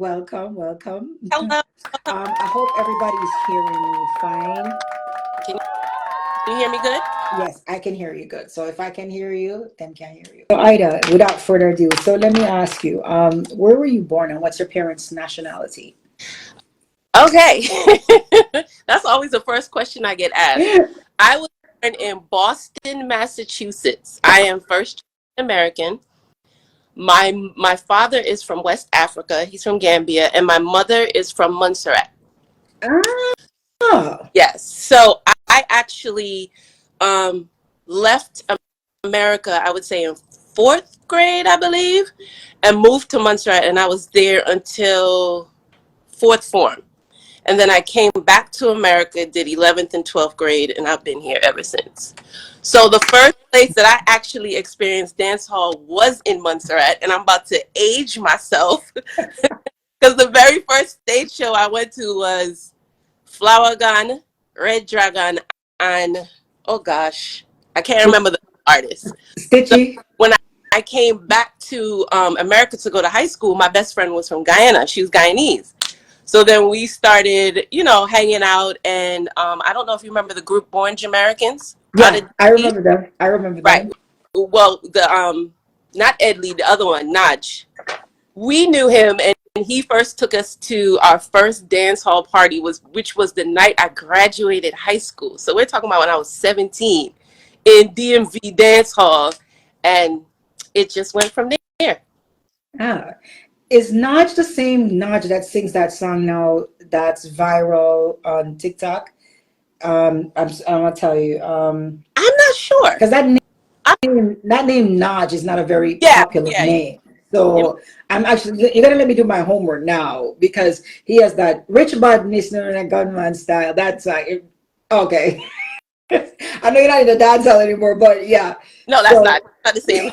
Welcome, welcome. Hello. I hope everybody's hearing me fine. Can you hear me good? Yes, I can hear you good. So if I can hear you, then can hear you. So Ida, without further ado, so let me ask you, where were you born and what's your parents' nationality? Okay. That's always the first question I get asked. I was born in Boston, Massachusetts. I am first American. My father is from West Africa. He's from Gambia, and my mother is from Montserrat. Oh, Yes. So I actually um, left America, I would say in fourth grade, I believe, and moved to Montserrat, and I was there until fourth form. And then I came back to America, did 11th and 12th grade, and I've been here ever since. So the first place that I actually experienced dance hall was in Montserrat, and I'm about to age myself because the very first stage show I went to was Flower Gun, Red Dragon, and oh gosh, I can't remember the artist. So Stitchy. when I came back to America to go to high school, my best friend was from Guyana. She was Guyanese. So then we started, hanging out. And I don't know if you remember the group Born Jamaicans out Yeah, of I D.C. remember them. I remember Right. them. Well, not Ed Lee, the other one, Naj. We knew him, and he first took us to our first dance hall party, which was the night I graduated high school. So we're talking about when I was 17 in DMV dance hall, and it just went from there. Ah, is Naj the same Naj that sings that song now that's viral on TikTok? I'm gonna tell you, I'm not sure. because I, that name Naj is not a very yeah, popular yeah, name. yeah. So I'm actually you're gonna let me do my homework now because he has that rich badness known a gunman style. That's okay. I know you're not in the dance hall anymore, but yeah. No, that's So not the same.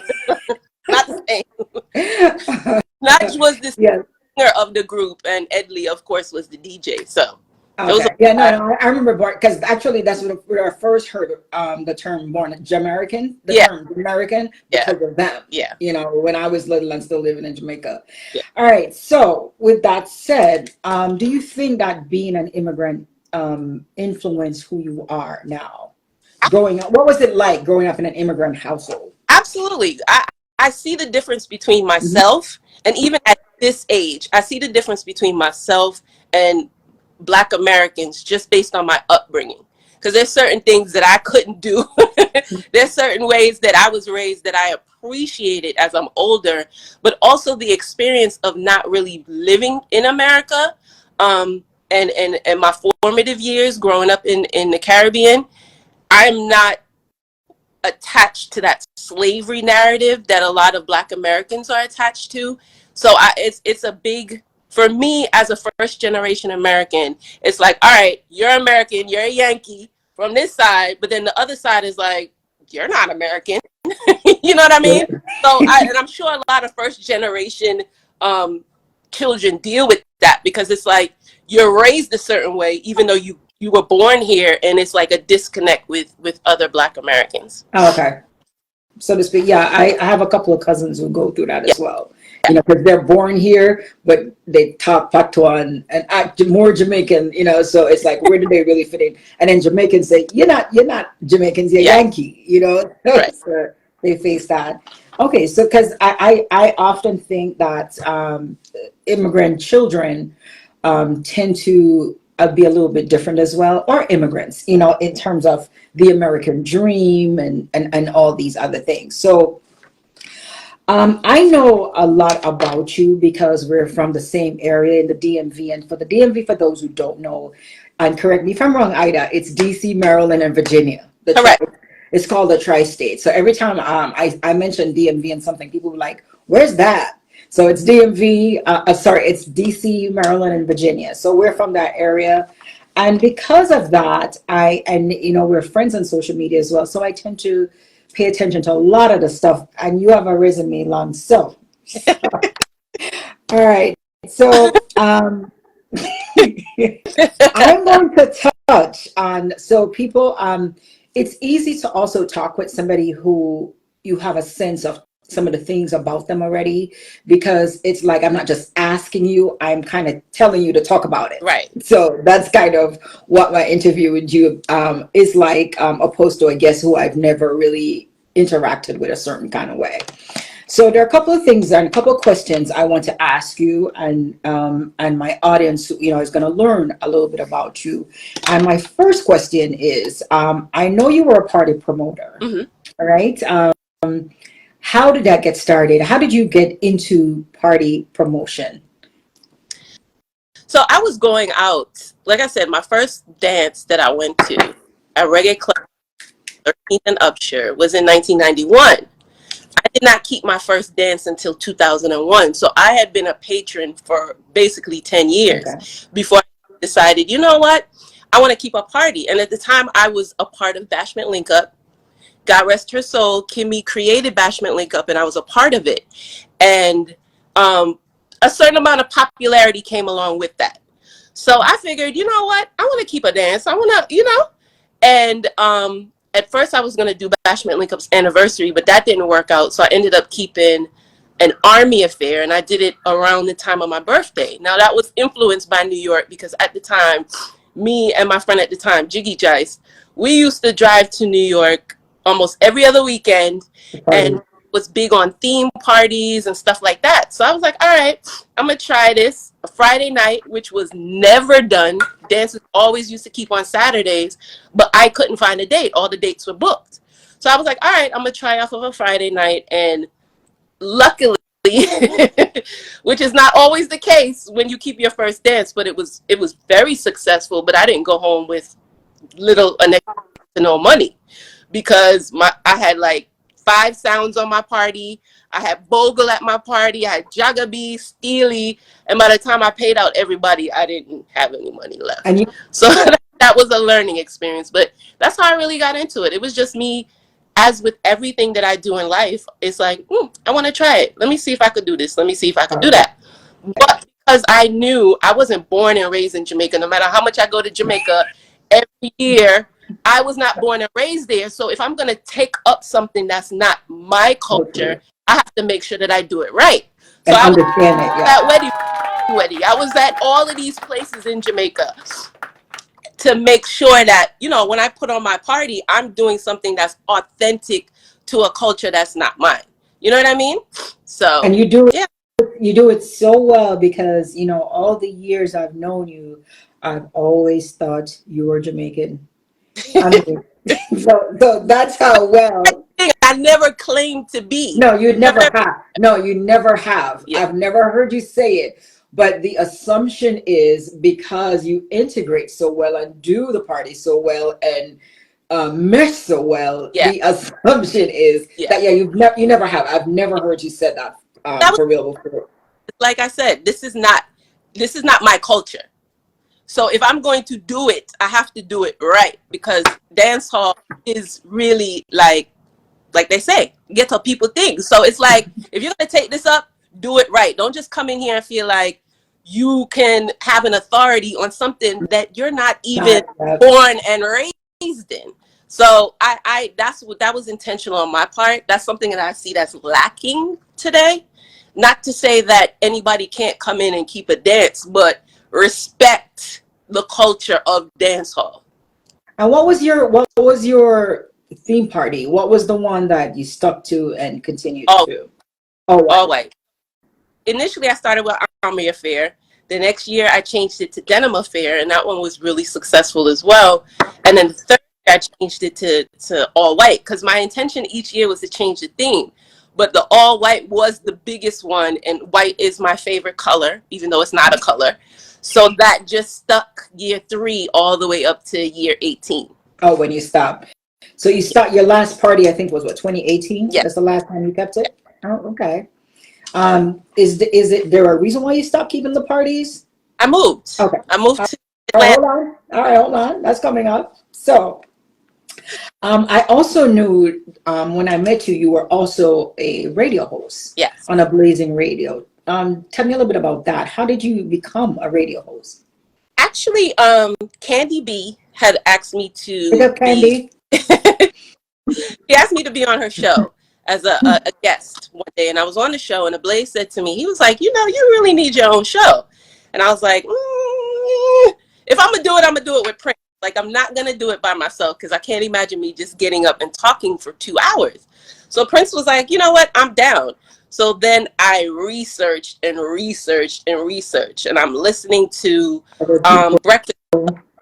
Not the same. Nudge was the yeah. singer of the group, and Ed Lee, of course, was the DJ. So those Okay. are Yeah, no, my, no, I remember because actually that's when I first heard the term born Jamaican, the yeah, term American yeah, because of them. yeah, When I was little and still living in Jamaica. yeah. All right. So with that said, do you think that being an immigrant influenced who you are now? Growing up, what was it like growing up in an immigrant household? Absolutely. I see the difference between Mhm. myself, and even at this age, I see the difference between myself and Black Americans just based on my upbringing. Because there's certain things that I couldn't do. There's certain ways that I was raised that I appreciated as I'm older, but also the experience of not really living in America, and my formative years growing up in the Caribbean. I'm not attached to that slavery narrative that a lot of Black Americans are attached to. So it's a big, for me as a first generation American, it's like, all right, you're American, you're a Yankee from this side, but then the other side is like, you're not American. You know what I mean? So and I'm sure a lot of first generation um, children deal with that because it's like you're raised a certain way, even though you were born here, and it's like a disconnect with other Black Americans. Oh, okay. So to speak. Yeah, I have a couple of cousins who go through that Yeah, as well. Because they're born here, but they talk patois and act more Jamaican. So it's like, where do they really fit in? And then Jamaicans say, you're not Jamaicans, you're yeah, Yankee. right. So they face that. Okay, so because I often think that immigrant children tend to be a little bit different as well, or immigrants, in terms of the American dream and all these other things. So I know a lot about you because we're from the same area in the DMV. And for the DMV, for those who don't know, and correct me if I'm wrong, Ida, it's DC, Maryland, and Virginia. Correct. It's called the tri-state. So every time I mention DMV and something, people are like, where's that? So it's DMV, sorry, it's DC, Maryland, and Virginia. So we're from that area. And because of that, we're friends on social media as well. So I tend to pay attention to a lot of the stuff. And you have a resume long. So, all right. So I'm going to touch on, so people, it's easy to also talk with somebody who you have a sense of some of the things about them already, because it's like I'm not just asking you, I'm kind of telling you to talk about it. Right. So that's kind of what my interview with you is like, opposed to a guest who I've never really interacted with a certain kind of way. So there are a couple of things and a couple of questions I want to ask you, and my audience, is going to learn a little bit about you. And my first question is, I know you were a party promoter, all right? How did that get started? How did you get into party promotion? So I was going out, like I said, my first dance that I went to at Reggae Club 13th and Upshur was in 1991. I did not keep my first dance until 2001. So I had been a patron for basically 10 years Okay. before I decided, you know what? I want to keep a party. And at the time, I was a part of Bashment Link Up. God rest her soul, Kimmy created Bashment Link Up, and I was a part of it. And a certain amount of popularity came along with that. So I figured, you know what? I want to keep a dance. I want to, and at first I was going to do Bashment Link Up's anniversary, but that didn't work out. So I ended up keeping an army affair, and I did it around the time of my birthday. Now that was influenced by New York, because at the time, me and my friend at the time, Jiggy Jice, we used to drive to New York almost every other weekend, and was big on theme parties and stuff like that. So I was like, all right, I'm gonna try this. A Friday night, which was never done. Dances always used to keep on Saturdays, but I couldn't find a date. All the dates were booked. So I was like, all right, I'm gonna try off of a Friday night. And luckily, which is not always the case when you keep your first dance, but it was very successful. But I didn't go home with little or next to no money, because I had like 5 sounds on my party. I had Bogle at my party. I had Jagabee, Steely, and by the time I paid out everybody, I didn't have any money left. And you, So that was a learning experience. But that's how I really got into it. It was just me, as with everything that I do in life. It's like, I want to try it. Let me see if I could do this. Let me see if I could do that. But because I knew I wasn't born and raised in Jamaica, no matter how much I go to Jamaica every year, I was not born and raised there. So if I'm going to take up something that's not my culture, I have to make sure that I do it right. So I was at Wedding. I was at all of these places in Jamaica to make sure that, when I put on my party, I'm doing something that's authentic to a culture that's not mine. You know what I mean? So, and you do it so well, because all the years I've known you, I've always thought you were Jamaican. I mean, so that's how well. I never claimed to be. No, you never have. No, you never have. Yeah. I've never heard you say it. But the assumption is, because you integrate so well and do the party so well and mesh so well, the assumption is that you never have. I've never heard you say that for real before. Like I said, this is not my culture. So if I'm going to do it, I have to do it right, because dance hall is really like they say, get to people things. So it's like, if you're going to take this up, do it right. Don't just come in here and feel like you can have an authority on something that you're not even born and raised in. So that was intentional on my part. That's something that I see that's lacking today. Not to say that anybody can't come in and keep a dance, but respect the culture of dance hall. And what was your theme party? What was the one that you stuck to and continued to? All white. Initially, I started with Army Affair. The next year, I changed it to Denim Affair, and that one was really successful as well. And then the third year, I changed it to all white, because my intention each year was to change the theme. But the all white was the biggest one, and white is my favorite color, even though it's not a color. So that just stuck year 3 all the way up to year 18. Oh, when you stopped. So you start your last party, I think, was what, 2018? Yeah. That's the last time you kept it? Oh, okay. Is there a reason why you stopped keeping the parties? I moved. Okay. I moved to Atlanta. Hold on. That's coming up. So I also knew when I met you, you were also a radio host. Yes. On a Blazing Radio. Tell me a little bit about that. How did you become a radio host? Actually, Candy B had asked me to Pick up Candy. She asked me to be on her show. as a guest one day, and I was on the show, and Ablaze said to me, he was like, you really need your own show. And I was like, if I'm gonna do it with Prince. Like, I'm not gonna do it by myself because I can't imagine me just getting up and talking for 2 hours. So Prince was like, you know what, I'm down. So then I researched and researched and researched, and I'm listening to Other people. Breakfast,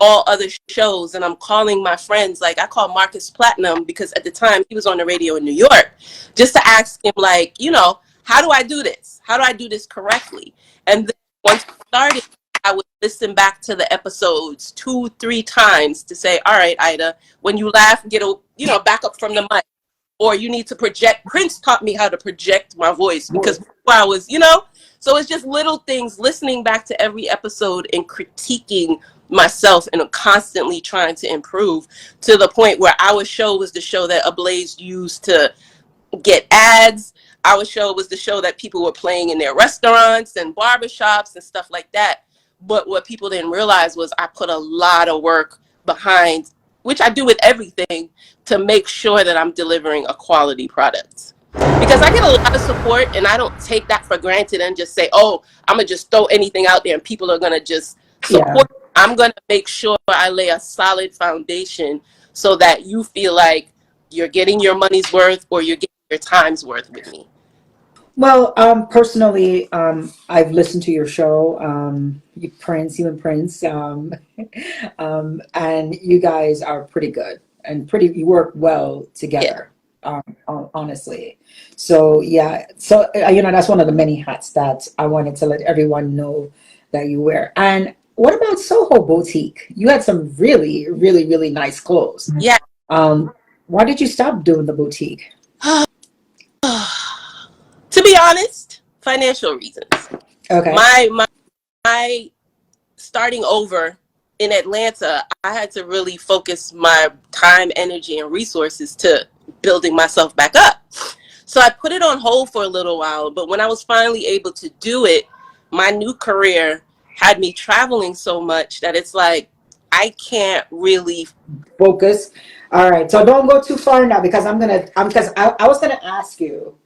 all other shows, and I'm calling my friends. Like, I called Marcus Platinum because at the time he was on the radio in New York, just to ask him, like, how do I do this? How do I do this correctly? And then once I started, I would listen back to the episodes 2-3 times to say, all right, Ida, when you laugh, get back up from the mic, or you need to project. Prince taught me how to project my voice because before I was, so it's just little things, listening back to every episode and critiquing myself and constantly trying to improve, to the point where our show was the show that Ablaze used to get ads. Our show was the show that people were playing in their restaurants and barbershops and stuff like that. But what people didn't realize was I put a lot of work behind, which I do with everything, to make sure that I'm delivering a quality product. Because I get a lot of support, and I don't take that for granted and just say, oh, I'm going to just throw anything out there and people are going to just support. Yeah. I'm going to make sure I lay a solid foundation so that you feel like you're getting your money's worth, or you're getting your time's worth with me. Well, personally, I've listened to your show, you and Prince, and you guys are pretty good and you work well together, honestly. So, yeah, so, that's one of the many hats that I wanted to let everyone know that you wear. And what about Soho Boutique? You had some really, really, really nice clothes. Yeah. Why did you stop doing the boutique? To be honest, financial reasons. Okay. My starting over in Atlanta, I had to really focus my time, energy, and resources to building myself back up. So I put it on hold for a little while, but when I was finally able to do it, my new career had me traveling so much that it's like I can't really focus. All right, so don't go too far now, because I was gonna ask you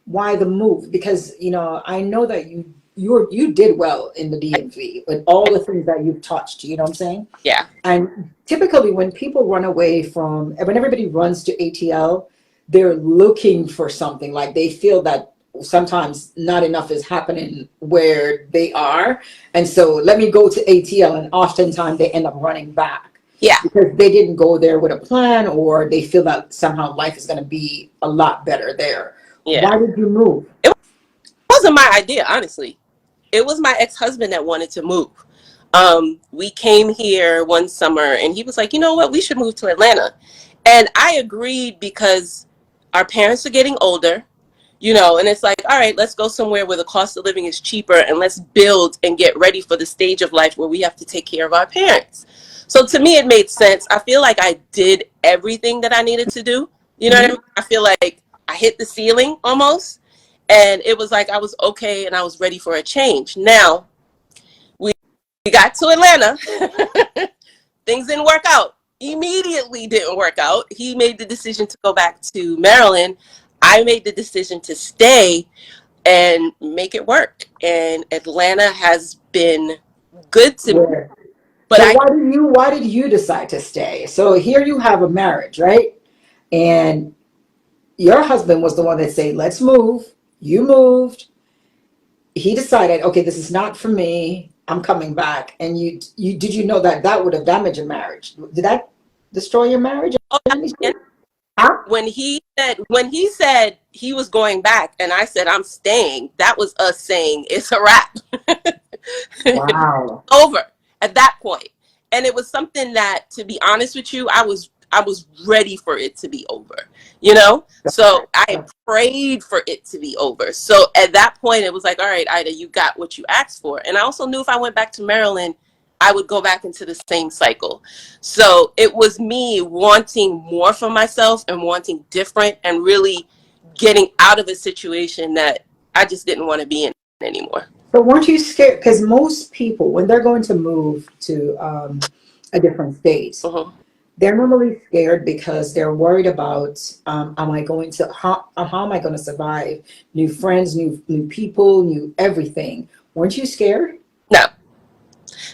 why the move, because I know that you did well in the DMV with all the things that you've touched, you know what I'm saying? Yeah. And typically when people run away when everybody runs to ATL, they're looking for something, like they feel that sometimes not enough is happening where they are, and so let me go to ATL, and oftentimes they end up running back. Yeah. Because they didn't go there with a plan, or they feel that somehow life is going to be a lot better there. Yeah. Why did you move? It wasn't my idea, honestly. It was my ex-husband that wanted to move. We came here one summer, and he was like, you know what, we should move to Atlanta. And I agreed because our parents are getting older, and it's like, all right, let's go somewhere where the cost of living is cheaper, and let's build and get ready for the stage of life where we have to take care of our parents. So to me, it made sense. I feel like I did everything that I needed to do. You know what I mean? I feel like I hit the ceiling almost, and it was like I was okay and I was ready for a change. Now, we got to Atlanta. Things didn't work out. Immediately didn't work out. He made the decision to go back to Maryland. I made the decision to stay and make it work. And Atlanta has been good to me. But so why did you decide to stay? So here you have a marriage, right? And your husband was the one that said, let's move. You moved. He decided, okay, this is not for me. I'm coming back. And did you know that would have damaged a marriage? Did that destroy your marriage? Oh, huh? When he said he was going back and I said I'm staying, that was us saying it's a wrap. Wow. Over at that point. And it was something that, to be honest with you, I was ready for it to be over, So I prayed for it to be over. So at that point, it was like, all right, Ida, you got what you asked for. And I also knew if I went back to Maryland, I would go back into the same cycle. So it was me wanting more for myself and wanting different and really getting out of a situation that I just didn't want to be in anymore. But weren't you scared? Because most people, when they're going to move to a different state, they're normally scared because they're worried about, am I going to, how am I going to survive? New friends, new people, new everything. Weren't you scared? No,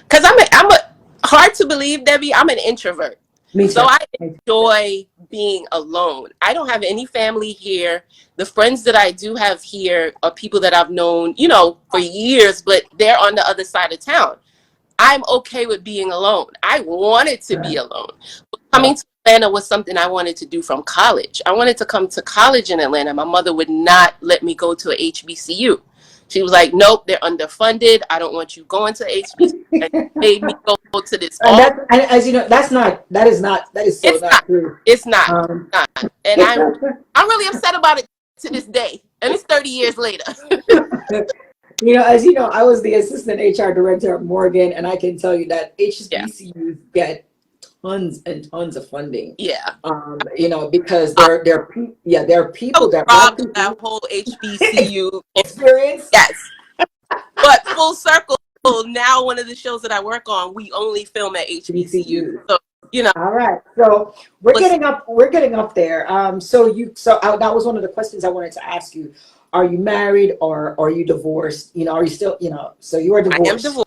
because I'm a hard to believe, Debbie. I'm an introvert, Me so too. I Me too. enjoy being alone. I don't have any family here. The friends that I do have here are people that I've known, for years, but they're on the other side of town. I'm okay with being alone. I wanted to be Right. alone. Right. Coming to Atlanta was something I wanted to do from college. I wanted to come to college in Atlanta. My mother would not let me go to a HBCU. She was like, nope, they're underfunded. I don't want you going to HBCU. And she made me go to this And all. and as you know, that is so It's not. not true. It's not. Um, Not. And I'm really upset about it to this day. And it's 30 years later. as you know, I was the assistant HR director at Morgan, and I can tell you that Yeah. HBCUs get tons and tons of funding. Yeah. Because I there are people was that black robbed of that people whole HBCU. experience. Yes. But full circle, now one of the shows that I work on, we only film at HBCU. HBCUs. So, you know, All right, so we're listen, getting up. We're getting up there. That was one of the questions I wanted to ask you. Are you married or are you divorced? Are you still? So you are I am divorced. And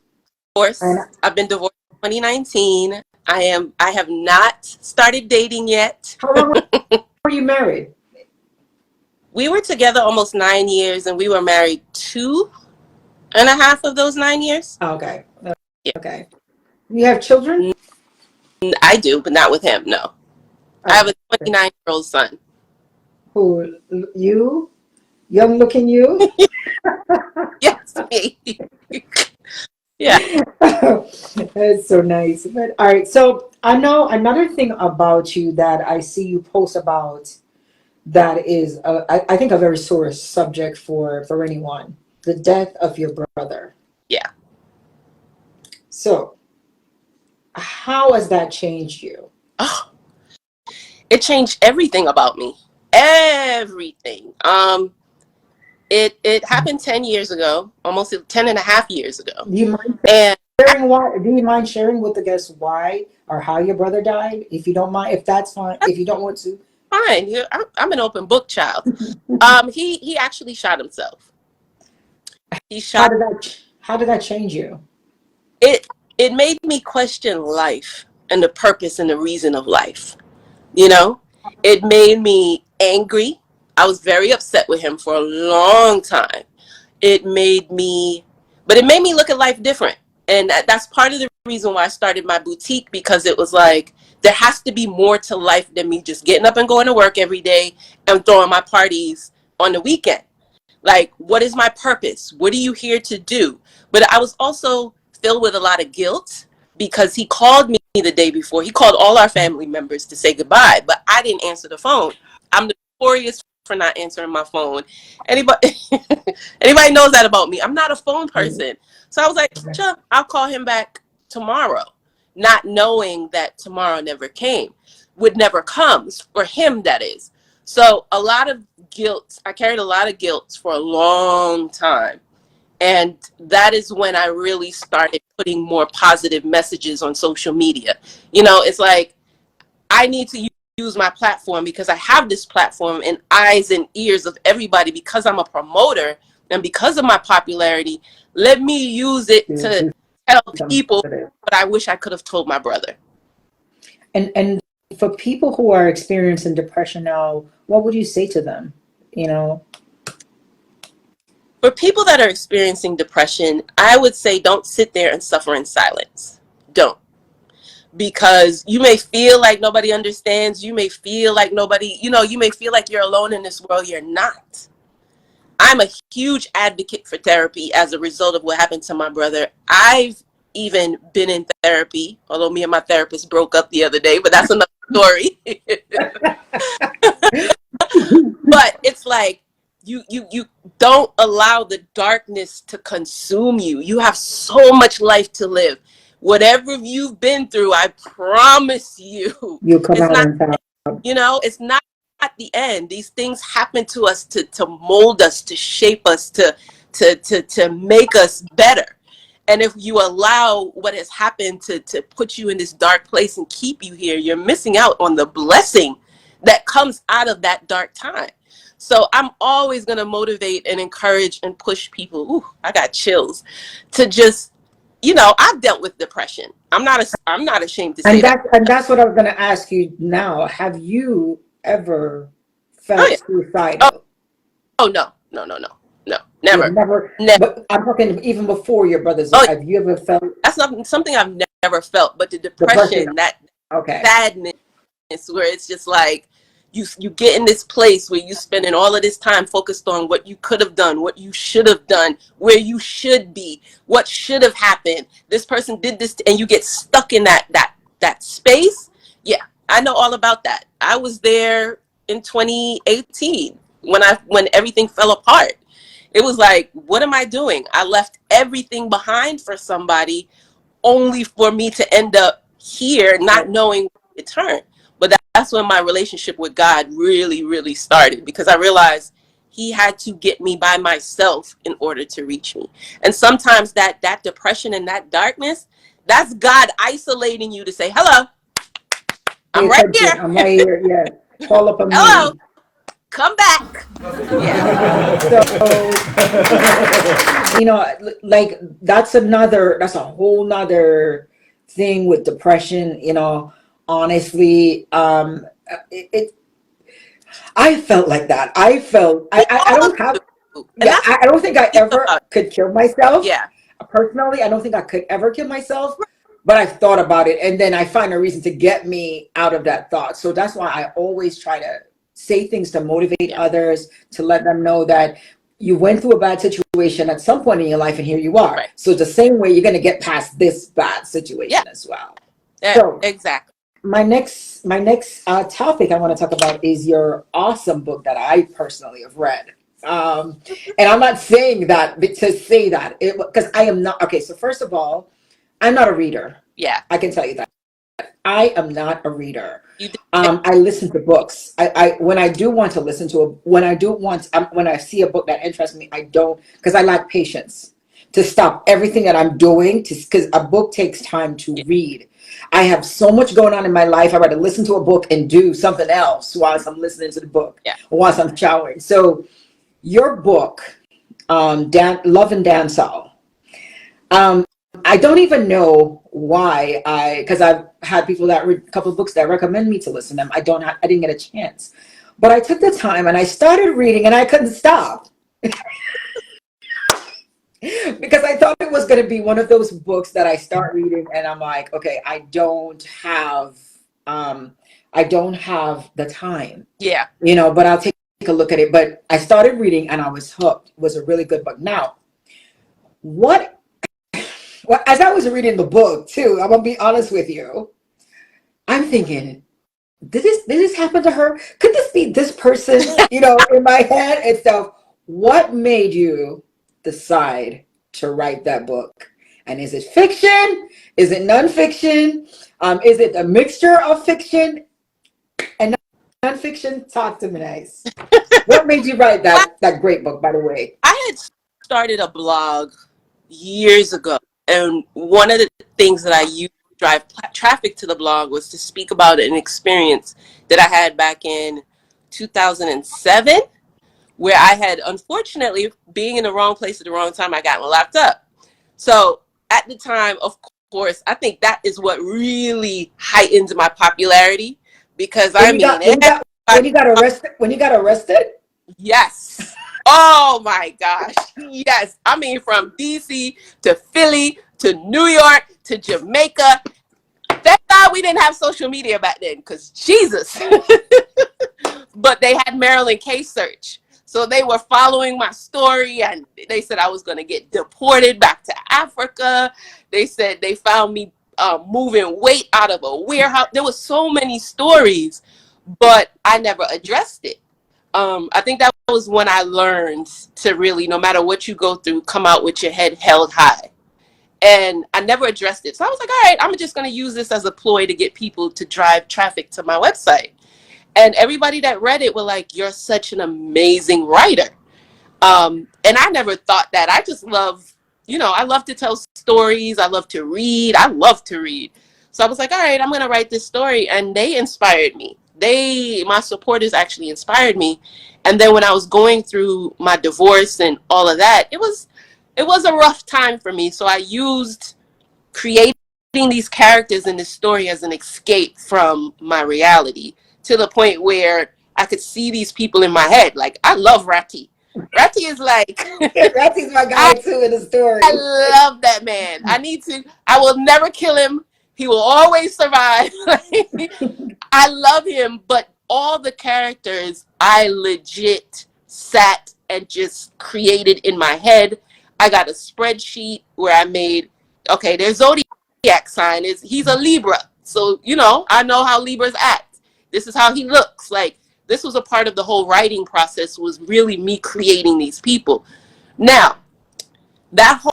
divorced. I've been divorced in 2019. I have not started dating yet. how long were you married? We were together almost 9 years and we were married 2.5 of those 9 years. Okay, Yeah. okay. You have children? I do, but not with him, no. I have Okay. a 29-year-old son. Who you? Young looking you? Yes, me. Yeah. That's so nice. But all right, so I know another thing about you that I see you post about that is, I think, a very sore subject for anyone: the death of your brother. Yeah. So, how has that changed you? Oh, it changed everything about me. Everything. It happened 10 years ago, almost 10.5 years ago. Do you mind And sharing why? Do you mind sharing with the guests why or how your brother died? If you don't mind, if that's fine. If you don't want to, fine, I'm an open book child. He actually shot himself. He how shot did that change you? it. It made me question life and the purpose and the reason of life. You know, it made me angry. I was very upset with him for a long time. It made me, but it made me look at life different. And that's part of the reason why I started my boutique, because it was like, there has to be more to life than me just getting up and going to work every day and throwing my parties on the weekend. Like, what is my purpose? What are you here to do? But I was also filled with a lot of guilt because he called me the day before. He called all our family members to say goodbye, but I didn't answer the phone. I'm notorious for not answering my phone. Anybody anybody knows that about me. I'm not a phone person. So I was like, sure, I'll call him back tomorrow, not knowing that tomorrow never came, would never comes for him, that is. So a lot of guilt. I carried a lot of guilt for a long time. And that is when I really started putting more positive messages on social media. It's like, I need to use my platform because I have this platform and eyes and ears of everybody because I'm a promoter and because of my popularity. Let me use it to Do tell something people positive. what I wish I could have told my brother. And for people who are experiencing depression now, what would you say to them? You know, For people that are experiencing depression, I would say don't sit there and suffer in silence. Don't. Because you may feel like nobody understands. You may feel like you may feel like you're alone in this world. You're not. I'm a huge advocate for therapy as a result of what happened to my brother. I've even been in therapy, although me and my therapist broke up the other day, but that's another story. But it's like, you don't allow the darkness to consume you. You have so much life to live. Whatever you've been through, I promise you, you come it's out not, on top. it's not at the end. These things happen to us to mold us, to shape us, to make us better. And if you allow what has happened to put you in this dark place and keep you here, you're missing out on the blessing that comes out of that dark time. So I'm always going to motivate and encourage and push people. Ooh, I got chills to just, I've dealt with depression. I'm not ashamed to say that. And that's what I was going to ask you now. Have you ever Oh felt yeah. suicidal? Oh no, no, no, no, no, You've never, never, never. but I'm talking even before your brothers. Oh, Have you ever felt that's not something I've never felt. But the depression? depression, that Okay. sadness, where it's just like you get in this place where you spending all of this time focused on what you could have done, what you should have done, where you should be, what should have happened. This person did this, and you get stuck in that space. Yeah, I know all about that. I was there in 2018 when everything fell apart. It was like, what am I doing? I left everything behind for somebody, only for me to end up here not knowing where to turn. But that's when my relationship with God really, really started, because I realized he had to get me by myself in order to reach me. And sometimes that depression and that darkness, that's God isolating you to say, hello, Pay I'm right attention. here. I'm right here. Yeah. Call up on Hello, me. come back. Yeah. So, like that's a whole nother thing with depression, honestly. It I felt like that. I felt, We I all don't have, do. And yeah, that's what I don't think I I think ever about. could kill myself. Yeah. Personally, I don't think I could ever kill myself, but I've thought about it, and then I find a reason to get me out of that thought. So that's why I always try to say things to motivate others, to let them know that you went through a bad situation at some point in your life, and here you are. Right. So the same way you're going to get past this bad Yeah. situation as well. So Exactly. my next topic I want to talk about is your awesome book that I personally have read. And I'm not saying that to say that, because I am not. Okay, so first of all, I'm not a reader. Yeah. I can tell you that. I am not a reader. You did. I listen to books. I when I do want to listen to when I see a book that interests me, I don't, because I lack patience to stop everything that I'm doing, because a book takes time to read. I have so much going on in my life. I'd rather listen to a book and do something else whilst I'm listening to the book, Yeah. or whilst I'm showering. So your book, Love and Dancehall. I don't even know why because I've had people that read a couple of books that recommend me to listen to them. I didn't get a chance, but I took the time and I started reading and I couldn't stop. Because I thought it was going to be one of those books that I start reading and I'm like, okay, I don't have the time, Yeah. but I'll take a look at it. But I started reading and I was hooked. It was a really good book. Now, well, as I was reading the book too, I'm gonna be honest with you, I'm thinking, did this happen to her? Could this be this person? In my head and stuff. What made you decide to write that book? And is it fiction? Is it nonfiction? Is it a mixture of fiction and nonfiction? Talk to me nice. What made you write that great book, by the way? I had started a blog years ago, and one of the things that I used to drive traffic to the blog was to speak about an experience that I had back in 2007, where I had, unfortunately, being in the wrong place at the wrong time, I got locked up. So at the time, of course, I think that is what really heightened my popularity, because When you got arrested, yes. Oh my gosh. Yes. I mean, from DC to Philly to New York to Jamaica. Thank God we didn't have social media back then, because Jesus. But they had Maryland case search. So they were following my story, and they said I was going to get deported back to Africa. They said they found me moving weight out of a warehouse. There were so many stories, but I never addressed it. I think that was when I learned to really, no matter what you go through, come out with your head held high. And I never addressed it. So I was like, all right, I'm just going to use this as a ploy to get people to drive traffic to my website. And everybody that read it were like, you're such an amazing writer. And I never thought that. I just love I love to tell stories. I love to read. I love to read. So I was like, all right, I'm going to write this story. And they inspired me. My supporters actually inspired me. And then when I was going through my divorce and all of that, it was a rough time for me. So I used creating these characters in this story as an escape from my reality, to the point where I could see these people in my head. Like, I love Rati. Rati is like, Rati's my guy I, too in the I story. love that man. I will never kill him. He will always survive. I love him, but all the characters I legit sat and just created in my head. I got a spreadsheet where I made, okay, their zodiac sign he's a Libra. So, I know how Libras act. This is how he looks. Like, this was a part of the whole writing process, was really me creating these people. Now, that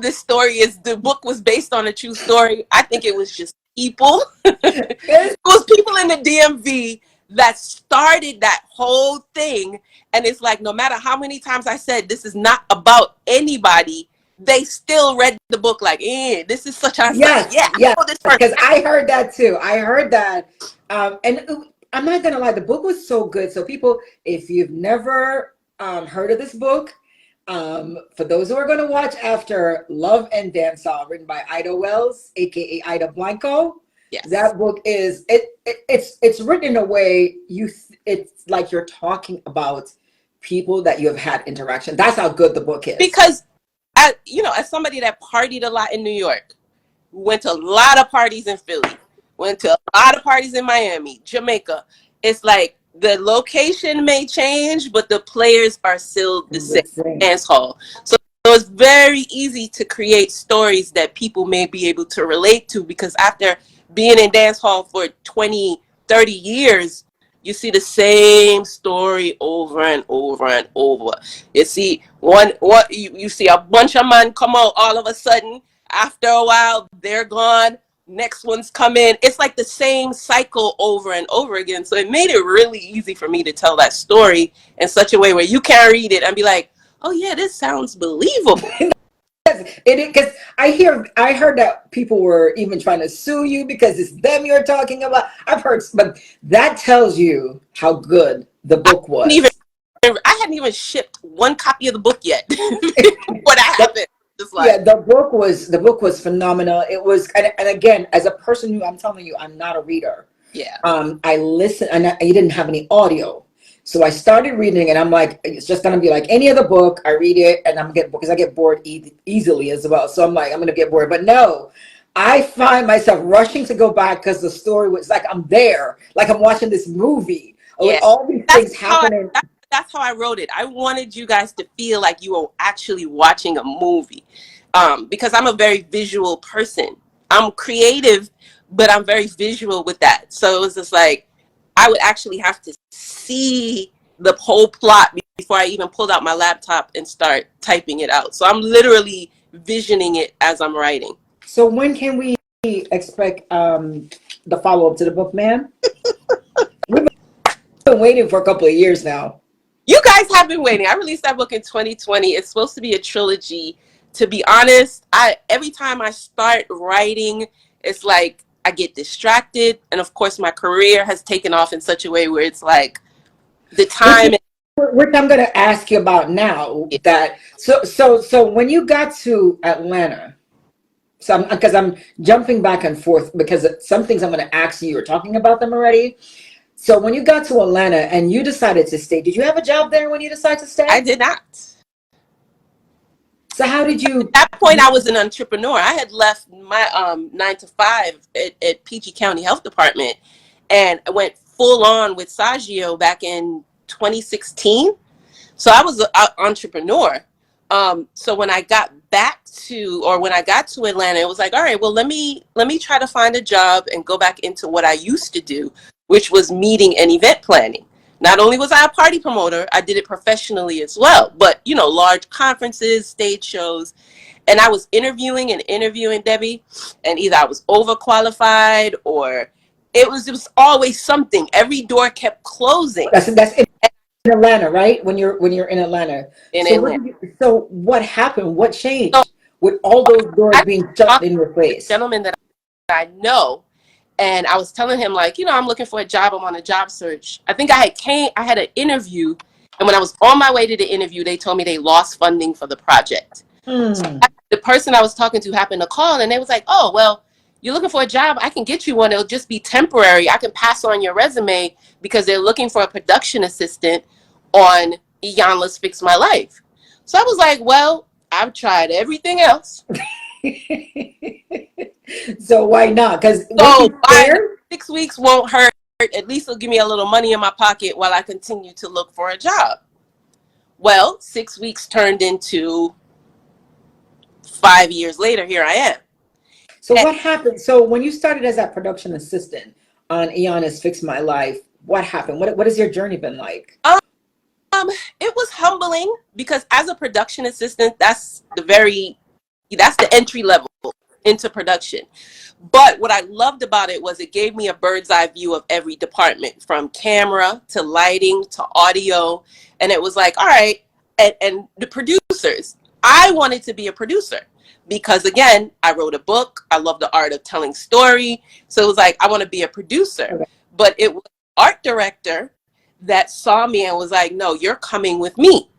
this story the book was based on a true story. I think it was just people. It was people in the DMV that started that whole thing. And it's like, no matter how many times I said this is not about anybody, they still read the book like, this is such and such. Yes, Yeah, I yes, know this person. because I heard that too. I heard that. And I'm not gonna lie, the book was so good. So people, if you've never heard of this book, for those who are gonna watch after, Love and Dancehall, written by Ida Wells, aka Ida Blanco. Yes. That book is it's written in a way it's like you're talking about people that you have had interaction. That's how good the book is. Because as somebody that partied a lot in New York, went to a lot of parties in Philly, went to a lot of parties in Miami, Jamaica, it's like the location may change, but the players are still the same. Dance hall. So it's very easy to create stories that people may be able to relate to, because after being in dance hall for 20, 30 years, you see the same story over and over and over. You see you see a bunch of men come out all of a sudden. After a while, they're gone. Next ones come in. It's like the same cycle over and over again. So it made it really easy for me to tell that story in such a way where you can read it and be like, oh yeah, this sounds believable. Because I heard that people were even trying to sue you because it's them you're talking about. I've heard, but that tells you how good the book was. I hadn't even shipped one copy of the book yet. What happened? Yeah, the book was phenomenal. It was, and again, as a person who, I'm telling you, I'm not a reader. Yeah. I listened, and I didn't have any audio. So I started reading, and I'm like, it's just gonna be like any other book. I read it, and because I get bored easily as well. So I'm like, I'm gonna get bored. But no, I find myself rushing to go back because the story was like I'm there, like I'm watching this movie with all these things happening. That's how I wrote it. I wanted you guys to feel like you were actually watching a movie, because I'm a very visual person. I'm creative, but I'm very visual with that. So it was just like, I would actually have to see the whole plot before I even pulled out my laptop and start typing it out. So I'm literally visioning it as I'm writing. So when can we expect the follow-up to the book, man? We've been waiting for a couple of years now. You guys have been waiting. I released that book in 2020. It's supposed to be a trilogy. To be honest, every time I start writing, it's like I get distracted, and of course my career has taken off in such a way where it's like the time, which I'm going to ask you about now. That so when you got to Atlanta, because I'm jumping back and forth because some things I'm going to ask you, you're talking about them already. So when you got to Atlanta and you decided to stay, did you have a job there when you decided to stay? I did not. So how did you? At that point, I was an entrepreneur. I had left my 9-to-5 at PG County Health Department, and I went full on with Saggio back in 2016. So I was an entrepreneur. So when I got when I got to Atlanta, it was like, all right, well, let me try to find a job and go back into what I used to do, which was meeting and event planning. Not only was I a party promoter, I did it professionally as well. But, large conferences, stage shows, and I was interviewing, Debbie, and either I was overqualified or it was always something. Every door kept closing. That's in Atlanta, right? When you're in Atlanta. So what happened? What changed? with all those doors I being shut talked in your to a face. gentleman that I know, and I was telling him, like, I'm looking for a job. I'm on a job search. I think I had an interview, and when I was on my way to the interview, they told me they lost funding for the project. So Hmm. the person I was talking to happened to call, and they was like, "Oh, well, you're looking for a job. I can get you one. It'll just be temporary. I can pass on your resume because they're looking for a production assistant on Eon Let's Fix My Life." So I was like, "Well, I've tried everything else. So why not? Because weren't So you why not? scared? 6 weeks won't hurt. At least it'll give me a little money in my pocket while I continue to look for a job." Well, 6 weeks turned into 5 years later. Here I am. So And, what happened? So when you started as that production assistant on Iana's Fix My Life, what happened? What has your journey been like? um, it was humbling because as a production assistant, that's the entry level into production. But what I loved about it was it gave me a bird's eye view of every department, from camera to lighting to audio. And it was like, all right, and the producers. I wanted to be a producer because, again, I wrote a book. I love the art of telling story. So it was like, I want to be a producer. Okay. But it was art director that saw me and was like, no, you're coming with me.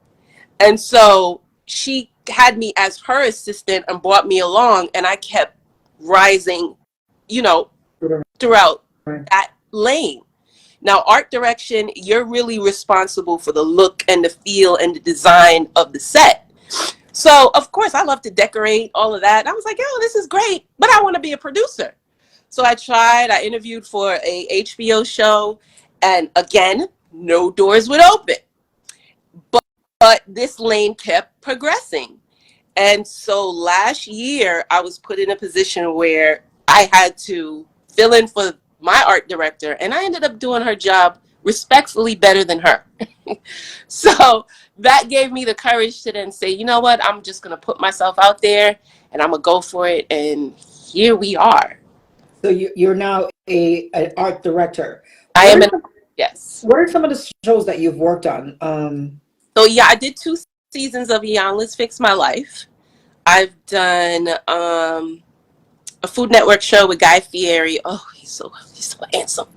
And so she had me as her assistant and brought me along, and I kept rising, you know, throughout that lane. Now, art direction, you're really responsible for the look and the feel and the design of the set. So, of course, I love to decorate, all of that. And I was like, oh, this is great, but I want to be a producer. So I interviewed for a HBO show, and again, no doors would open. But, but this lane kept progressing. And so last year, I was put in a position where I had to fill in for my art director, and I ended up doing her job respectfully better than her. So that gave me the courage to then say, you know what, I'm just going to put myself out there and I'm going to go for it. And here we are. So you're now an art director. I What am are an, yes. what are some of the shows that you've worked on? So yeah, I did 2 seasons of Young Let's Fix My Life. I've done a Food Network show with Guy Fieri. Oh, he's so handsome.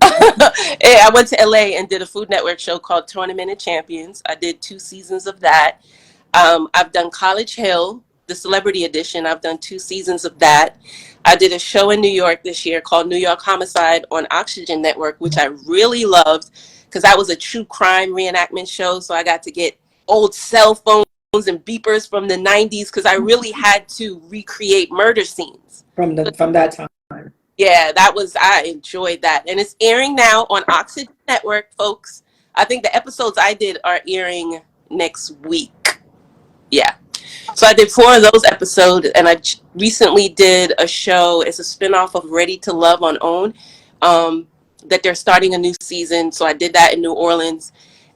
I went to LA and did a Food Network show called Tournament of Champions. I did 2 seasons of that. I've done College Hill, the celebrity edition. I've done 2 seasons of that. I did a show in New York this year called New York Homicide on Oxygen Network, which I really loved because that was a true crime reenactment show. So I got to get old cell phones and beepers from the 90s because I really had to recreate murder scenes. From that time. Yeah, I enjoyed that. And it's airing now on Oxygen Network, folks. I think the episodes I did are airing next week. Yeah. So I did 4 of those episodes, and I recently did a show. It's a spinoff of Ready to Love on OWN, that they're starting a new season. So I did that in New Orleans.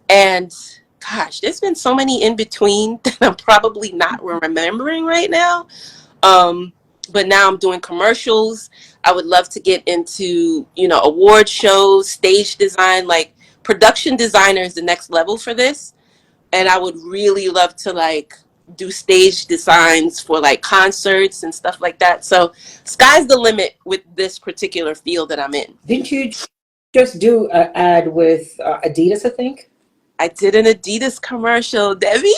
And gosh, there's been so many in between that I'm probably not remembering right now. But now I'm doing commercials. I would love to get into, award shows, stage design, like production designer is the next level for this. And I would really love to do stage designs for concerts and stuff like that. So sky's the limit with this particular field that I'm in. Didn't you just do an ad with Adidas, I think? I did an Adidas commercial, Debbie.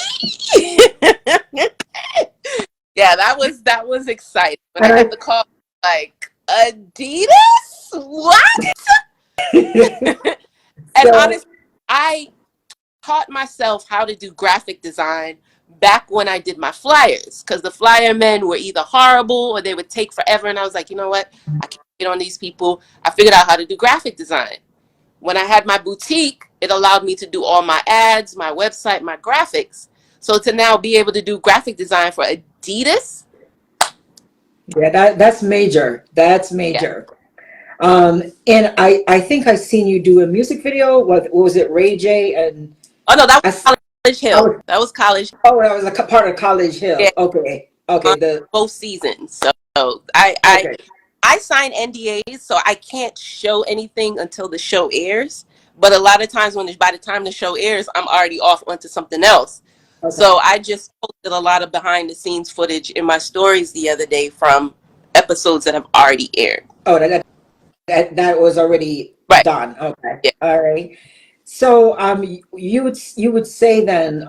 Yeah, that was exciting. When I got the call, Adidas? What? And honestly, I taught myself how to do graphic design back when I did my flyers, because the flyer men were either horrible or they would take forever. And I was like, you know what? I can't get on these people. I figured out how to do graphic design. When I had my boutique, it allowed me to do all my ads, my website, my graphics. So to now be able to do graphic design for Adidas. Yeah, that's major. That's major. And I think I seen you do a music video. What was it, Ray J? And Oh no, that was College Hill. That was College. Oh, that was a part of College Hill. Yeah. Okay. Both seasons. So I sign NDAs, so I can't show anything until the show airs. But a lot of times by the time the show airs, I'm already off onto something else. Okay. So I just posted a lot of behind the scenes footage in my stories the other day from episodes that have already aired. Oh, that was already Right. done. Okay. Yeah. All right. So you would say then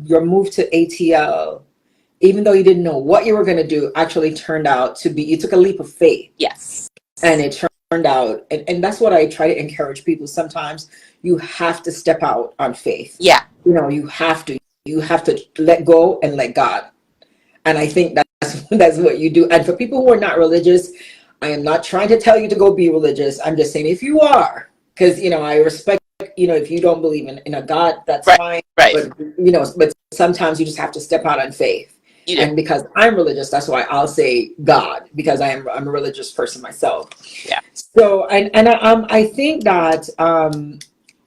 your move to ATL, even though you didn't know what you were going to do, actually turned out to be, you took a leap of faith, Yes. and it turned out, and that's what I try to encourage people. Sometimes you have to step out on faith. Yeah. You have to let go and let God. And I think that's what you do. And for people who are not religious, I am not trying to tell you to go be religious. I'm just saying if you are, because I respect, if you don't believe in a God, that's Right. fine. Right. But sometimes you just have to step out on faith. You do. And because I'm religious, that's why I'll say God, because I'm a religious person myself. Yeah. So I think that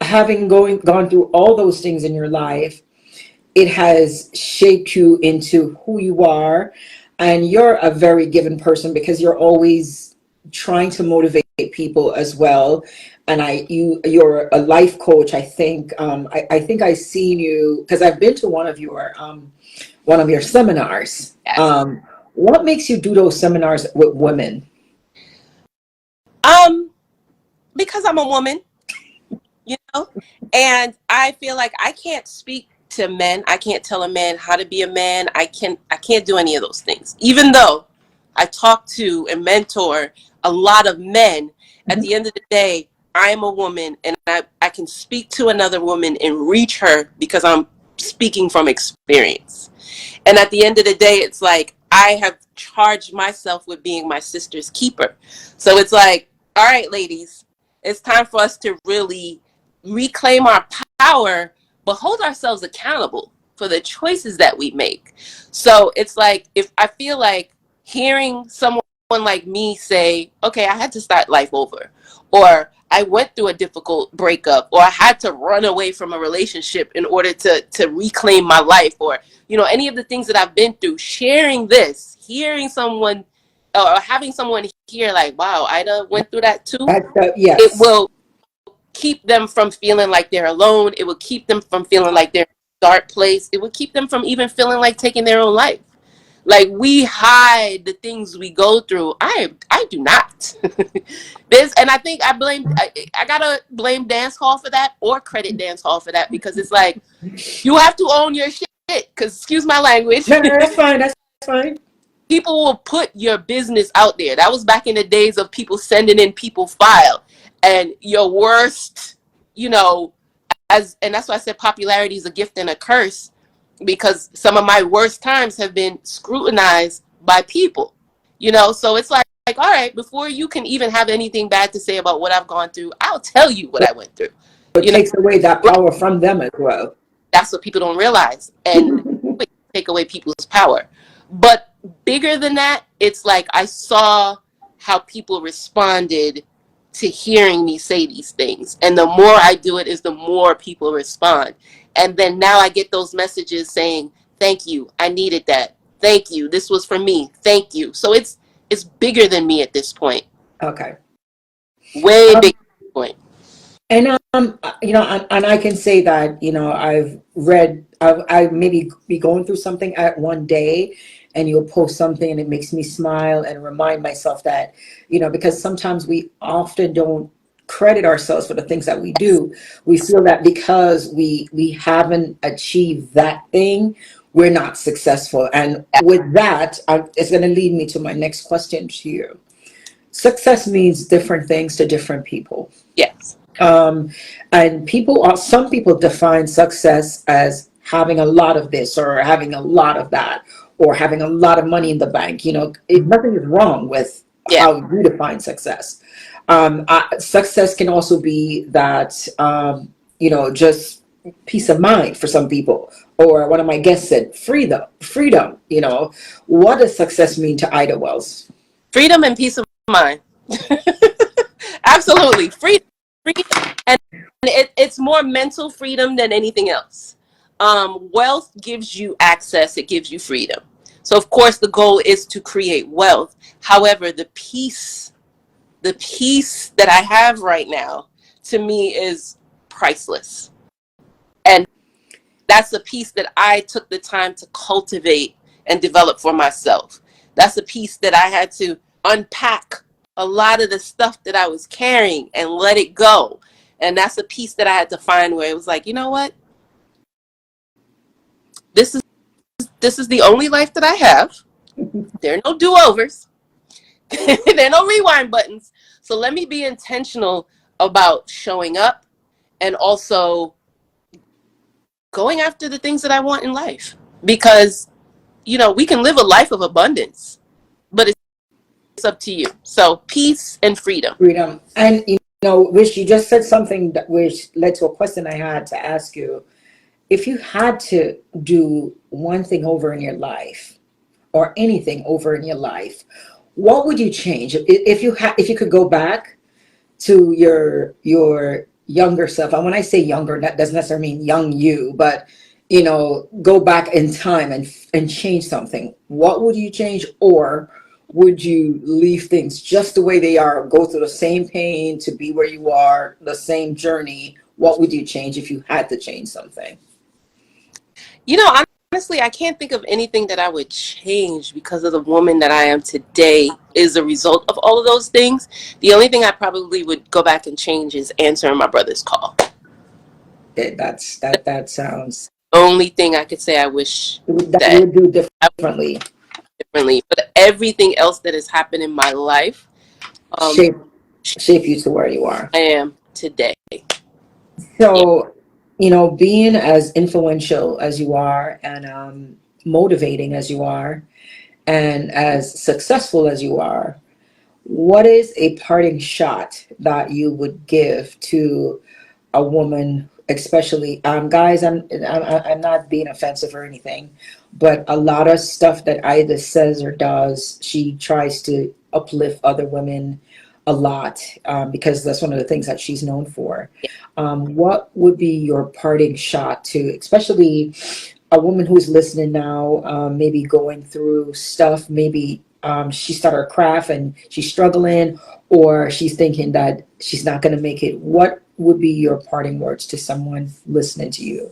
having gone through all those things in your life, it has shaped you into who you are, and you're a very given person because you're always trying to motivate people as well. And you're a life coach. I think I think I seen you because I've been to one of your seminars. Yes. What makes you do those seminars with women? Because I'm a woman, and I feel like I can't speak to men. I can't tell a man how to be a man. I can't do any of those things. Even though I talk to and mentor a lot of men, at Mhm. the end of the day, I am a woman, and I can speak to another woman and reach her because I'm speaking from experience. And at the end of the day, it's like I have charged myself with being my sister's keeper. So it's like, all right, ladies, it's time for us to really reclaim our power, but hold ourselves accountable for the choices that we make. So it's like, if I feel like hearing someone like me say, okay, I had to start life over, or I went through a difficult breakup, or I had to run away from a relationship in order to reclaim my life, or any of the things that I've been through, sharing this, hearing someone or having someone hear like, wow, Ida went through that too, it Yes. will keep them from feeling like they're alone. It will keep them from feeling like they're in a dark place. It will keep them from even feeling like taking their own life. Like, we hide the things we go through. I do not. And I think I gotta blame dance hall for that, or credit dance hall for that, because it's like, you have to own your shit. Because, excuse my language, No, no, that's fine. That's fine. people will put your business out there. That was back in the days of people sending in people file, and your worst, you know, and that's why I said popularity is a gift and a curse, because some of my worst times have been scrutinized by people. So it's like, all right, before you can even have anything bad to say about what I've gone through, I'll tell you what I went through. It takes away that power from them as well. That's what people don't realize, and take away people's power. But bigger than that, it's like I saw how people responded to hearing me say these things, and the more I do it is the more people respond. And then now I get those messages saying, thank you, I needed that, thank you, this was for me, thank you. So it's bigger than me at this point, Okay. way Um, bigger at this point. and and I can say that I've read. I maybe be going through something at one day, and you'll post something, and it makes me smile and remind myself that because sometimes we often don't credit ourselves for the things that we do. We feel that because we haven't achieved that thing, we're not successful. And with that, it's going to lead me to my next question to you. Success means different things to different people. Yes. Um, and some people define success as having a lot of this or having a lot of that or having a lot of money in the bank. Nothing is wrong with Yeah. how you define success. Success can also be that, just peace of mind for some people. Or one of my guests said, freedom, freedom. What does success mean to Ida Wells? Freedom and peace of mind. Absolutely. Freedom. And it's more mental freedom than anything else. Wealth gives you access, it gives you freedom. So, of course, the goal is to create wealth. However, the peace that I have right now, to me, is priceless. And that's a piece that I took the time to cultivate and develop for myself. That's a piece that I had to unpack a lot of the stuff that I was carrying and let it go. And that's a piece that I had to find where it was like, you know what? This is this is the only life that I have. There are no do-overs. There are no rewind buttons. So let me be intentional about showing up and also going after the things that I want in life. Because, we can live a life of abundance, but it's up to you. So peace and freedom. Freedom. And Wish, you just said something that which led to a question I had to ask you. If you had to do one thing over in your life, or anything over in your life, what would you change? If you could go back to your younger self, and when I say younger, that doesn't necessarily mean young you, but go back in time and change something, what would you change? Or would you leave things just the way they are, go through the same pain to be where you are, the same journey? What would you change if you had to change something? Honestly, I can't think of anything that I would change because of the woman that I am today is a result of all of those things. The only thing I probably would go back and change is answering my brother's call. That sounds, Only thing I could say I wish that you that would do I would differently. do differently. But everything else that has happened in my life, um, shape shape you to where you are. I am today. Yeah. So, being as influential as you are, and motivating as you are, and as successful as you are, what is a parting shot that you would give to a woman, especially guys? I'm not being offensive or anything, but a lot of stuff that Ida says or does, she tries to uplift other women a lot, because that's one of the things that she's known for. What would be your parting shot to, especially a woman who's listening now, maybe going through stuff, maybe she started her craft and she's struggling, or she's thinking that she's not going to make it? What would be your parting words to someone listening to you?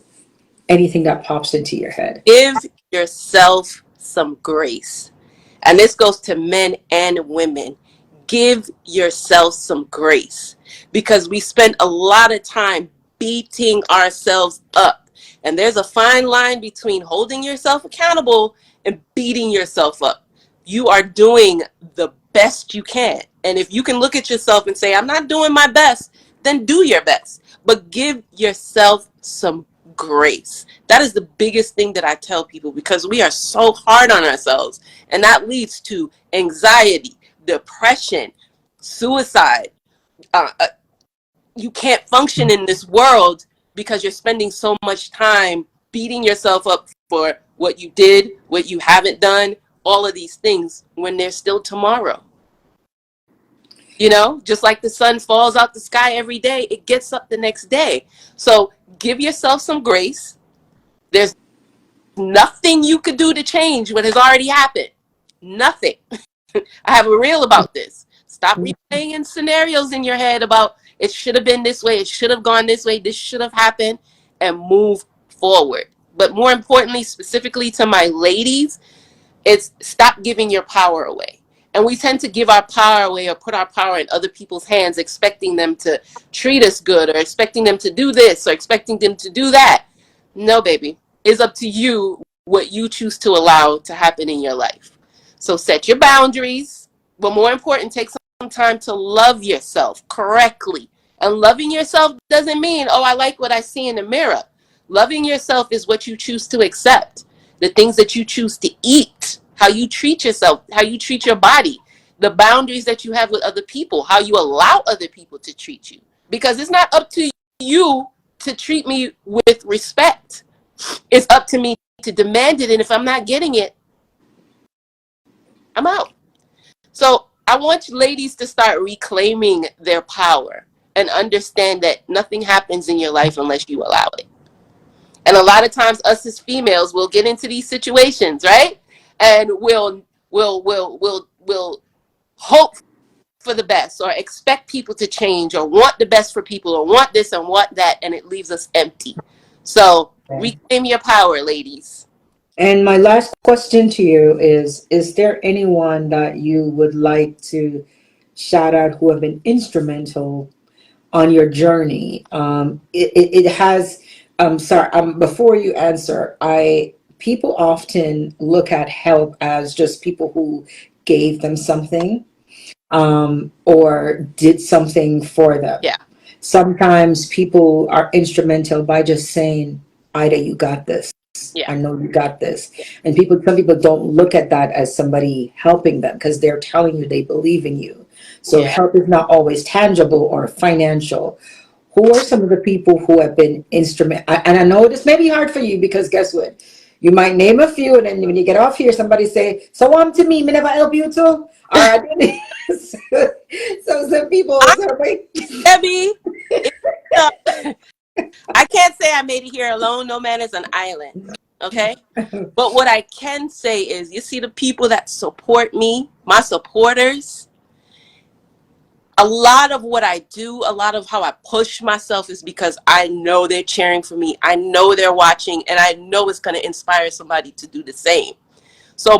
Anything that pops into your head. Give yourself some grace. And this goes to men and women. Give yourself some grace because we spend a lot of time beating ourselves up. And there's a fine line between holding yourself accountable and beating yourself up. You are doing the best you can. And if you can look at yourself and say, I'm not doing my best, then do your best. But give yourself some grace. That is the biggest thing that I tell people because we are so hard on ourselves. And that leads to anxiety, depression, suicide. Uh, uh, you can't function in this world because you're spending so much time beating yourself up for what you did, what you haven't done, all of these things when there's still tomorrow. Just like the sun falls out the sky every day, it gets up the next day. So give yourself some grace. There's nothing you could do to change what has already happened. Nothing. I have a reel about this. Stop replaying scenarios in your head about it should have been this way, it should have gone this way, this should have happened, and move forward. But more importantly, specifically to my ladies, it's stop giving your power away. And we tend to give our power away or put our power in other people's hands, expecting them to treat us good or expecting them to do this or expecting them to do that. No, baby. It's up to you what you choose to allow to happen in your life. So set your boundaries. But more important, take some time to love yourself correctly. And loving yourself doesn't mean, oh, I like what I see in the mirror. Loving yourself is what you choose to accept, the things that you choose to eat, how you treat yourself, how you treat your body, the boundaries that you have with other people, how you allow other people to treat you. Because it's not up to you to treat me with respect. It's up to me to demand it. And if I'm not getting it, I'm out. So I want ladies to start reclaiming their power and understand that nothing happens in your life unless you allow it. And a lot of times us as females will get into these situations, right? And we'll hope for the best or expect people to change or want the best for people or want this and want that, and it leaves us empty. So Reclaim your power, ladies. And my last question to you is there anyone that you would like to shout out who have been instrumental on your journey? It has, sorry, before you answer, people often look at help as just people who gave them something, or did something for them. Yeah. Sometimes people are instrumental by just saying, Ida, you got this. Yeah. I know you got this. And some people don't look at that as somebody helping them because they're telling you they believe in you. So Yeah. help is not always tangible or financial. Who are some of the people who have been and I know this may be hard for you because guess what? You might name a few, and then when you get off here, somebody say, "So to me, me never help you too." All right. So some people, I, wait. Debbie, uh, I can't say I made it here alone. No man is an island. Okay. But what I can say is, you see the people that support me, my supporters, a lot of what I do, a lot of how I push myself is because I know they're cheering for me. I know they're watching, and I know it's going to inspire somebody to do the same. So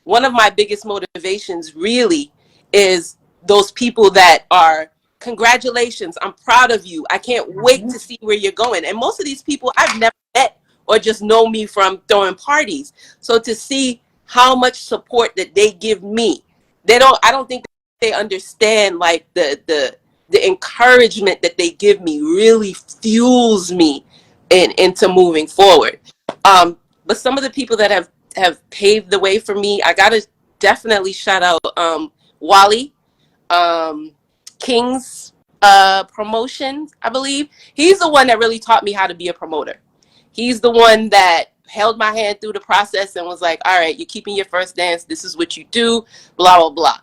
one of my biggest motivations really is those people that are, congratulations, I'm proud of you. I can't wait to see where you're going. And most of these people I've never met or just know me from throwing parties. So to see how much support that they give me, I don't think they understand, like the encouragement that they give me really fuels me into moving forward. But some of the people that have paved the way for me, I gotta definitely shout out Wally, um, King's promotion, I believe. He's the one that really taught me how to be a promoter. He's the one that held my hand through the process and was like, all right, you're keeping your first dance. This is what you do, blah, blah, blah.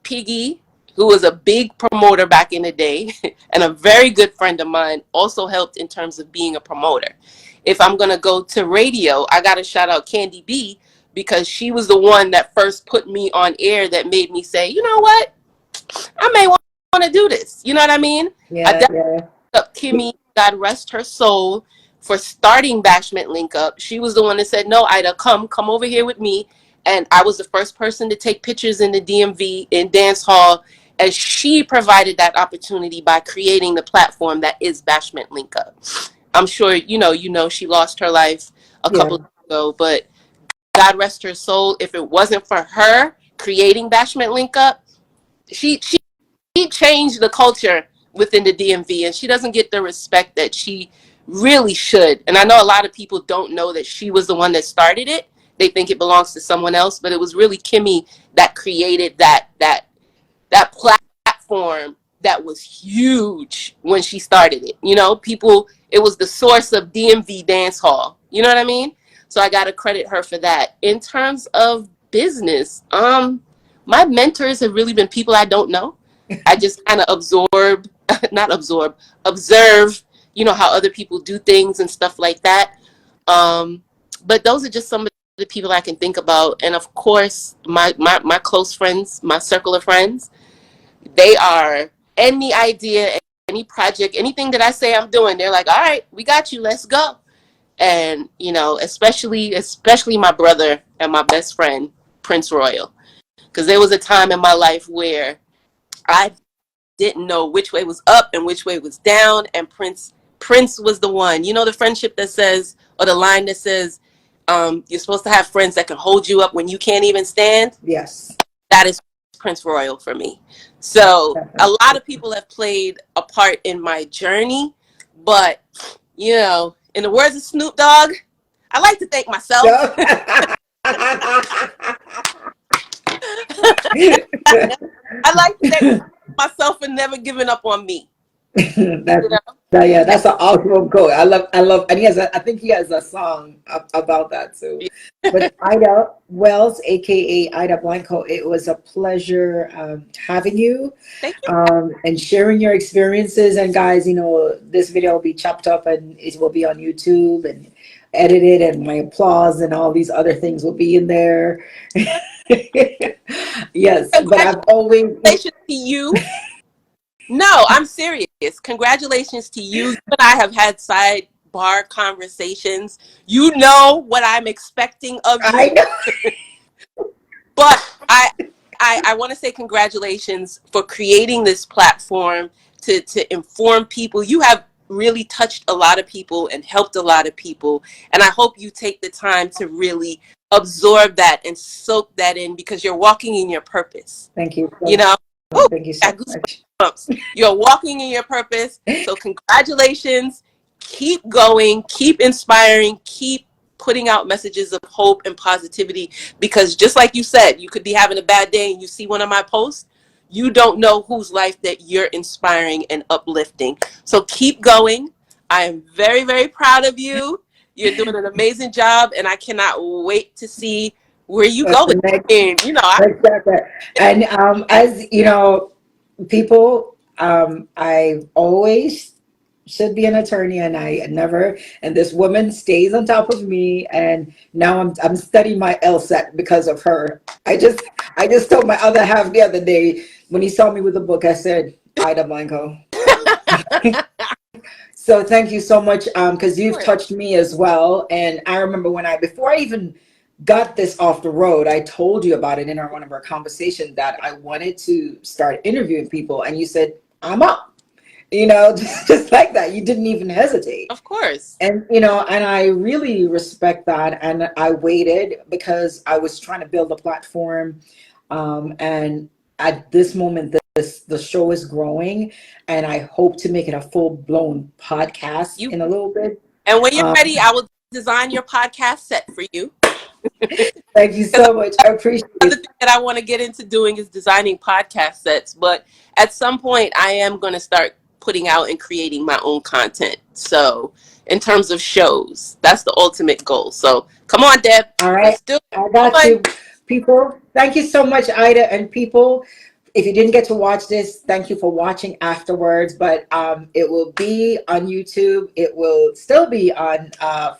Piggy, who was a big promoter back in the day and a very good friend of mine, also helped in terms of being a promoter. If I'm going to go to radio, I got to shout out Candy B, because she was the one that first put me on air, that made me say, you know what, I may want to do this. You know what I mean? I Yeah, definitely yeah. up Kimmy, God rest her soul, for starting Bashment Link Up. She was the one that said, no, Ida, come over here with me. And I was the first person to take pictures in the DMV in dance hall, as she provided that opportunity by creating the platform that is Bashment Link Up. I'm sure she lost her life a couple Yeah. of years ago, but God rest her soul. If it wasn't for her creating Bashment Link Up, she changed the culture within the DMV, and she doesn't get the respect that she really should. And I know a lot of people don't know that she was the one that started it. They think it belongs to someone else, but it was really Kimmy that created that platform that was huge when she started it. It was the source of DMV dance hall. You know what I mean? So I got to credit her for that. In terms of business, my mentors have really been people I don't know. I just kind of observe, how other people do things and stuff like that. But those are just some of the people I can think about. And of course, my close friends, my circle of friends, they are, any idea, any project, anything that I say I'm doing, they're like, all right, we got you, let's go. And, especially my brother and my best friend, Prince Royal. Because there was a time in my life where I didn't know which way was up and which way was down. And Prince was the one. The friendship that says, or the line that says, you're supposed to have friends that can hold you up when you can't even stand. Yes. That is Prince Royal for me. So a lot of people have played a part in my journey, but in the words of Snoop Dogg, I like to thank myself. I like to thank myself for never giving up on me. That's yeah, that's an awesome quote. I love, and I think he has a song about that too. But Ida Wells, aka Ida Blanco, it was a pleasure having you, Thank you. and sharing your experiences. And guys, this video will be chopped up and it will be on YouTube and edited, and my applause and all these other things will be in there. Yes, but I've always Congratulations to you. No, I'm serious. Congratulations to you. You and I have had sidebar conversations. You know what I'm expecting of I you. know. But I want to say congratulations for creating this platform to inform people. You have really touched a lot of people and helped a lot of people. And I hope you take the time to really absorb that and soak that in, because you're walking in your purpose. Thank you. You know? Oh, Thank you so got much. goosebumps. You're walking in your purpose. So congratulations. Keep going, keep inspiring, keep putting out messages of hope and positivity, because just like you said, you could be having a bad day and you see one of my posts, you don't know whose life that you're inspiring and uplifting. So keep going. I am very, very proud of you. You're doing an amazing job, and I cannot wait to see where you But go. the next, And next chapter. And as you know, people, I always should be an attorney, and I never. And this woman stays on top of me, and now I'm studying my LSAT because of her. I just told my other half the other day when he saw me with the book. I said, Ida Blanco. So thank you so much, because you've touched me as well. And I remember when before I even got this off the road, I told you about it in one of our conversations that I wanted to start interviewing people, and you said, I'm up. Just like that. You didn't even hesitate. of course. And and I really respect that. And I waited because I was trying to build a platform. And at this moment, the show is growing, and I hope to make it a full blown podcast You in a little bit. and when you're Um, ready, I will design your podcast set for you. Thank you Because so much. I appreciate another it. thing that I want to get into doing is designing podcast sets. But at some point, I am going to start putting out and creating my own content. So, in terms of shows, that's the ultimate goal. So, come on, Deb. All right. Let's do I got it. you, people. Thank you so much, Ida. And people, if you didn't get to watch this, thank you for watching afterwards. But it will be on YouTube. It will still be on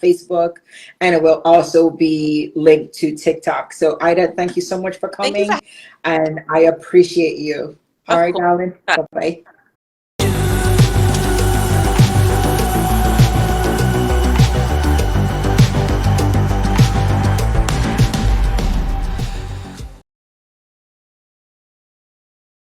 Facebook, and it will also be linked to TikTok. So, Ida, thank you so much for Thank you for coming, and I appreciate you. All Of right, course. darling. Bye bye.